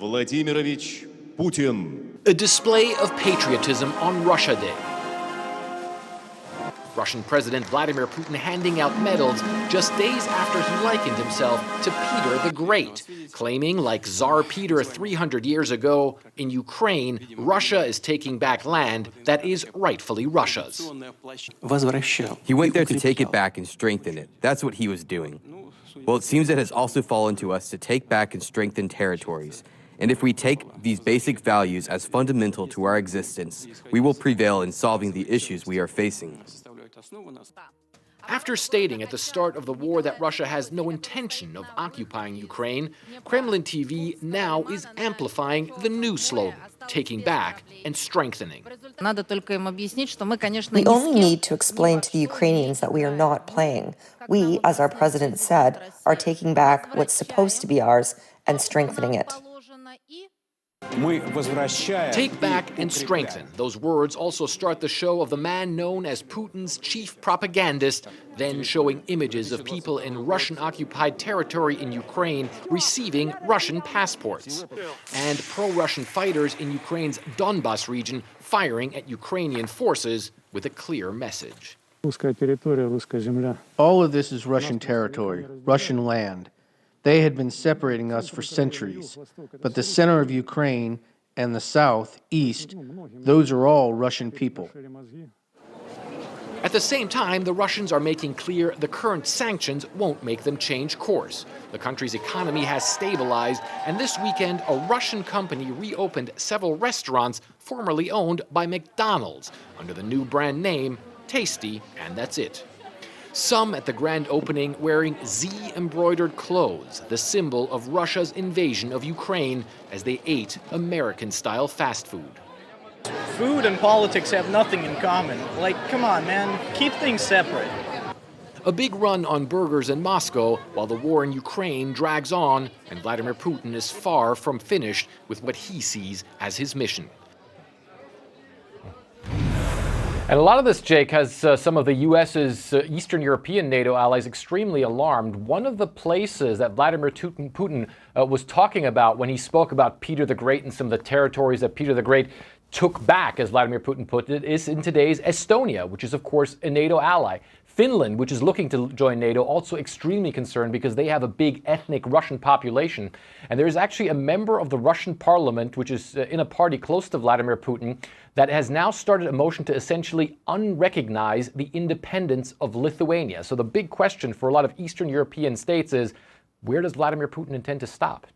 Vladimirovich Putin. A display of patriotism on Russia Day. Russian President Vladimir Putin handing out medals just days after he likened himself to Peter the Great, claiming, like Tsar Peter 300 years ago, in Ukraine, Russia is taking back land that is rightfully Russia's. He went there to take it back and strengthen it. That's what he was doing. Well, it seems it has also fallen to us to take back and strengthen territories. And if we take these basic values as fundamental to our existence, we will prevail in solving the issues we are facing. After stating at the start of the war that Russia has no intention of occupying Ukraine, Kremlin TV now is amplifying the new slogan, taking back and strengthening. We only need to explain to the Ukrainians that we are not playing. We, as our president said, are taking back what's supposed to be ours and strengthening it. Take back and strengthen. Those words also start the show of the man known as Putin's chief propagandist, then showing images of people in Russian-occupied territory in Ukraine receiving Russian passports, and pro-Russian fighters in Ukraine's Donbas region firing at Ukrainian forces with a clear message. All of this is Russian territory, Russian land. They had been separating us for centuries, but the center of Ukraine and the south, east, those are all Russian people. At the same time, the Russians are making clear the current sanctions won't make them change course. The country's economy has stabilized, and this weekend a Russian company reopened several restaurants formerly owned by McDonald's under the new brand name Tasty, and that's it. Some at the grand opening wearing Z-embroidered clothes, the symbol of Russia's invasion of Ukraine, as they ate American-style fast food. Food and politics have nothing in common. Like, come on, man, keep things separate. A big run on burgers in Moscow while the war in Ukraine drags on, and Vladimir Putin is far from finished with what he sees as his mission. And a lot of this, Jake, has some of the U.S.'s Eastern European NATO allies extremely alarmed. One of the places that Vladimir Putin was talking about when he spoke about Peter the Great and some of the territories that Peter the Great took back, as Vladimir Putin put it, is in today's Estonia, which is, of course, a NATO ally. Finland, which is looking to join NATO, also extremely concerned because they have a big ethnic Russian population. And there is actually a member of the Russian parliament, which is in a party close to Vladimir Putin, that has now started a motion to essentially unrecognize the independence of Lithuania. So the big question for a lot of Eastern European states is, where does Vladimir Putin intend to stop?